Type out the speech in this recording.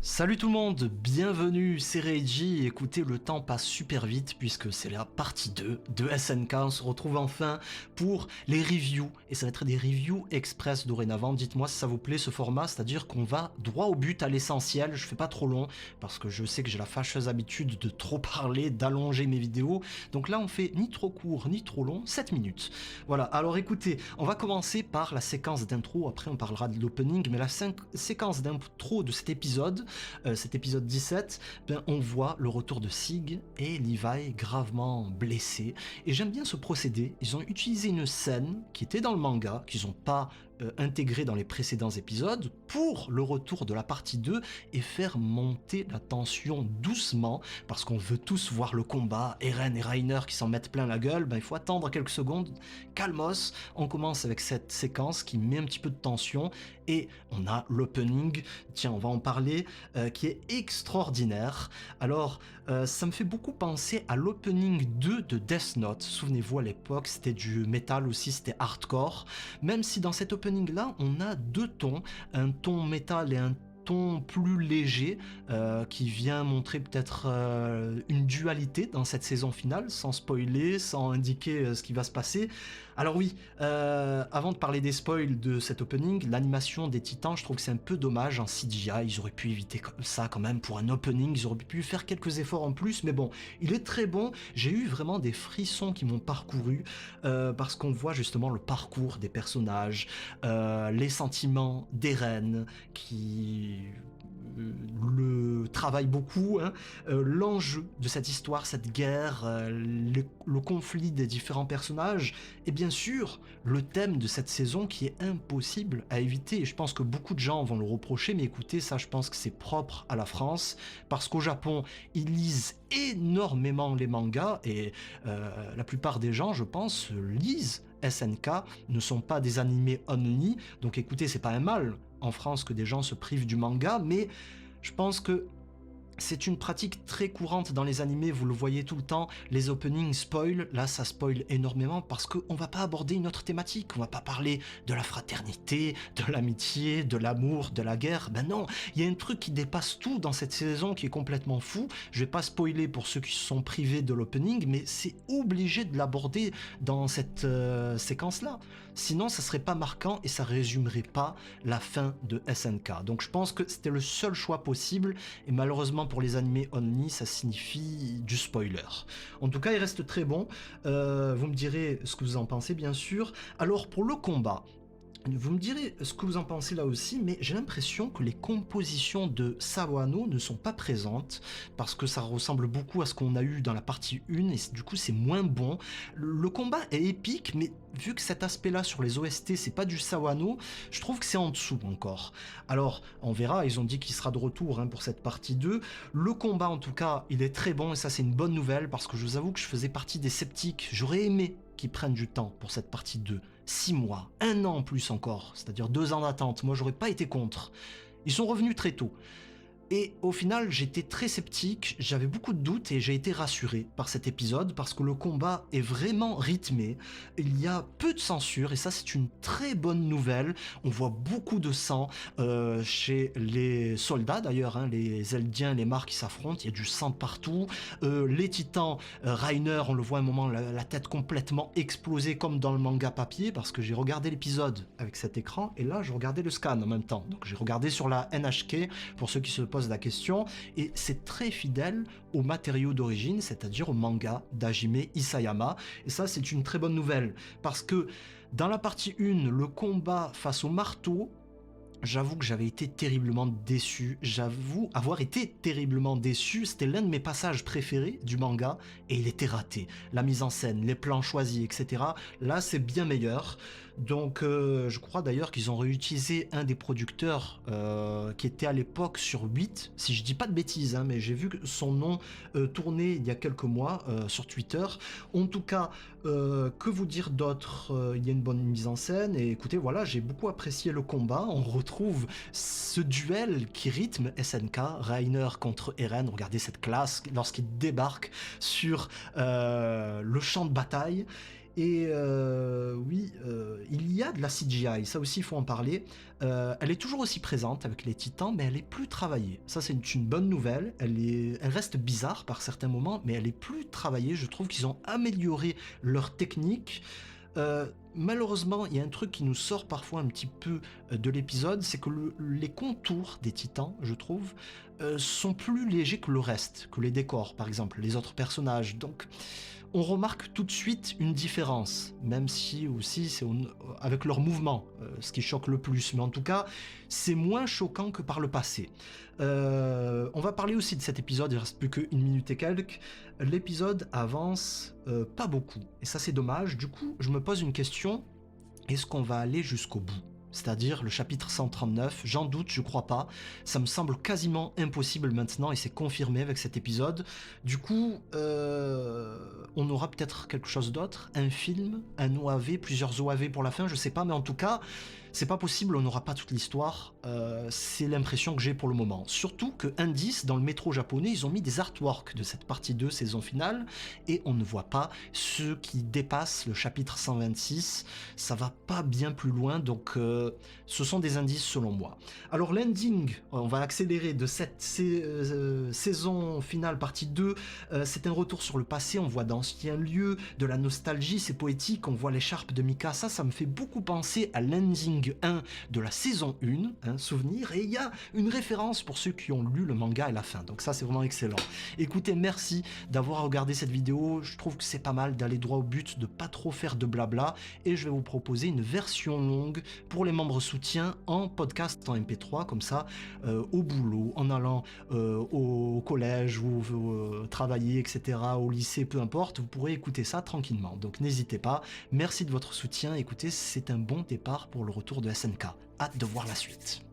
Salut tout le monde, bienvenue, c'est Reiji. Écoutez, le temps passe super vite puisque c'est la partie 2 de SNK. On se retrouve enfin pour les reviews. Et ça va être des reviews express dorénavant. Dites-moi si ça vous plaît ce format, c'est-à-dire qu'on va droit au but, à l'essentiel. Je fais pas trop long parce que je sais que j'ai la fâcheuse habitude de trop parler, d'allonger mes vidéos. Donc là, on fait ni trop court ni trop long, 7 minutes. Voilà, alors écoutez, on va commencer par la séquence d'intro. Après, on parlera de l'opening, mais la séquence d'intro de cet épisode 17, on voit le retour de Sig et Levi gravement blessés. Et j'aime bien ce procédé. Ils ont utilisé une scène qui était dans le manga, qu'ils n'ont pas intégrée dans les précédents épisodes, pour le retour de la partie 2 et faire monter la tension doucement, parce qu'on veut tous voir le combat, Eren et Reiner qui s'en mettent plein la gueule. Il faut attendre quelques secondes, calmos. On commence avec cette séquence qui met un petit peu de tension et on a l'opening, tiens on va en parler, qui est extraordinaire. Alors ça me fait beaucoup penser à l'opening 2 de Death Note. Souvenez-vous, à l'époque c'était du métal aussi, c'était hardcore, même si dans cet opening là on a deux tons, un ton métal et un ton plus léger qui vient montrer peut-être une dualité dans cette saison finale, sans spoiler, sans indiquer ce qui va se passer. Alors oui, avant de parler des spoils de cet opening, l'animation des titans, je trouve que c'est un peu dommage en CGI. Ils auraient pu éviter ça quand même pour un opening, ils auraient pu faire quelques efforts en plus, mais bon, il est très bon. J'ai eu vraiment des frissons qui m'ont parcouru parce qu'on voit justement le parcours des personnages, les sentiments d'Eren qui le travaille beaucoup, hein, l'enjeu de cette histoire, cette guerre, le conflit des différents personnages, et bien sûr le thème de cette saison qui est impossible à éviter. Et je pense que beaucoup de gens vont le reprocher, mais écoutez, ça je pense que c'est propre à la France, parce qu'au Japon ils lisent énormément les mangas, et la plupart des gens, je pense, lisent SNK, ne sont pas des animés only, donc écoutez, c'est pas un mal en France que des gens se privent du manga, mais je pense que c'est une pratique très courante dans les animés, vous le voyez tout le temps, les openings spoil, là ça spoil énormément parce qu'on va pas aborder une autre thématique, on va pas parler de la fraternité, de l'amitié, de l'amour, de la guerre, ben non, il y a un truc qui dépasse tout dans cette saison qui est complètement fou. Je vais pas spoiler pour ceux qui se sont privés de l'opening, mais c'est obligé de l'aborder dans cette séquence-là, sinon ça serait pas marquant et ça résumerait pas la fin de SNK. Donc je pense que c'était le seul choix possible, et malheureusement pour les animés only, ça signifie du spoiler. En tout cas, il reste très bon. Vous me direz ce que vous en pensez, bien sûr. Alors, pour le combat, vous me direz ce que vous en pensez là aussi, mais j'ai l'impression que les compositions de Sawano ne sont pas présentes, parce que ça ressemble beaucoup à ce qu'on a eu dans la partie 1, et du coup c'est moins bon. Le combat est épique, mais vu que cet aspect-là sur les OST, c'est pas du Sawano, je trouve que c'est en dessous encore. Alors, on verra, ils ont dit qu'il sera de retour pour cette partie 2. Le combat, en tout cas, il est très bon, et ça c'est une bonne nouvelle, parce que je vous avoue que je faisais partie des sceptiques. J'aurais aimé qu'ils prennent du temps pour cette partie 2. 6 mois, 1 an en plus encore, c'est-à-dire 2 ans d'attente. Moi, j'aurais pas été contre. Ils sont revenus très tôt. Et au final, j'étais très sceptique, j'avais beaucoup de doutes et j'ai été rassuré par cet épisode parce que le combat est vraiment rythmé, il y a peu de censure et ça c'est une très bonne nouvelle. On voit beaucoup de sang chez les soldats d'ailleurs, les Eldiens, les Marks qui s'affrontent, il y a du sang partout. Les titans, Reiner, on le voit à un moment, la tête complètement explosée comme dans le manga papier, parce que j'ai regardé l'épisode avec cet écran et là je regardais le scan en même temps. Donc j'ai regardé sur la NHK pour ceux qui se pose la question, et c'est très fidèle au matériau d'origine, c'est-à-dire au manga d'Hajime Isayama, et ça c'est une très bonne nouvelle, parce que dans la partie 1, le combat face au marteau, j'avoue que j'avais été terriblement déçu, j'avoue avoir été terriblement déçu, c'était l'un de mes passages préférés du manga, et il était raté. La mise en scène, les plans choisis, etc. Là, c'est bien meilleur. Donc, je crois d'ailleurs qu'ils ont réutilisé un des producteurs qui était à l'époque sur 8, si je dis pas de bêtises, mais j'ai vu son nom tourner il y a quelques mois sur Twitter. En tout cas, que vous dire d'autre, il y a une bonne mise en scène, et écoutez, voilà, j'ai beaucoup apprécié le combat. On retrouve ce duel qui rythme SNK, Reiner contre Eren. Regardez cette classe lorsqu'il débarque sur le champ de bataille. Et oui, il y a de la CGI, ça aussi il faut en parler. Elle est toujours aussi présente avec les titans, mais elle est plus travaillée. Ça c'est une bonne nouvelle, elle reste bizarre par certains moments, mais elle est plus travaillée. Je trouve qu'ils ont amélioré leur technique. Malheureusement, il y a un truc qui nous sort parfois un petit peu de l'épisode, c'est que les contours des titans, je trouve, sont plus légers que le reste, que les décors par exemple, les autres personnages. Donc on remarque tout de suite une différence, même si aussi c'est avec leur mouvement, ce qui choque le plus. Mais en tout cas, c'est moins choquant que par le passé. On va parler aussi de cet épisode, il reste plus qu'une minute et quelques. L'épisode avance pas beaucoup, et ça c'est dommage. Du coup, je me pose une question, est-ce qu'on va aller jusqu'au bout? C'est-à-dire le chapitre 139, j'en doute, je crois pas. Ça me semble quasiment impossible maintenant et c'est confirmé avec cet épisode. Du coup, on aura peut-être quelque chose d'autre, un film, un OAV, plusieurs OAV pour la fin, je sais pas, mais en tout cas, c'est pas possible, on n'aura pas toute l'histoire. C'est l'impression que j'ai pour le moment. Surtout que Indice, dans le métro japonais, ils ont mis des artworks de cette partie 2 saison finale et on ne voit pas ceux qui dépassent le chapitre 126. Ça va pas bien plus loin, donc ce sont des indices selon moi. Alors l'ending, on va accélérer de cette saison finale partie 2, c'est un retour sur le passé, on voit d'anciens lieux, de la nostalgie, c'est poétique, on voit l'écharpe de Mikasa, ça me fait beaucoup penser à l'ending 1 de la saison 1, souvenir, et il y a une référence pour ceux qui ont lu le manga et la fin, donc ça c'est vraiment excellent. Écoutez, merci d'avoir regardé cette vidéo, je trouve que c'est pas mal d'aller droit au but, de pas trop faire de blabla, et je vais vous proposer une version longue pour les membres soutiens en podcast en MP3, comme ça, au boulot, en allant au collège ou travailler, etc., au lycée, peu importe, vous pourrez écouter ça tranquillement. Donc n'hésitez pas, merci de votre soutien, écoutez, c'est un bon départ pour le retour de SNK. Hâte de voir la suite.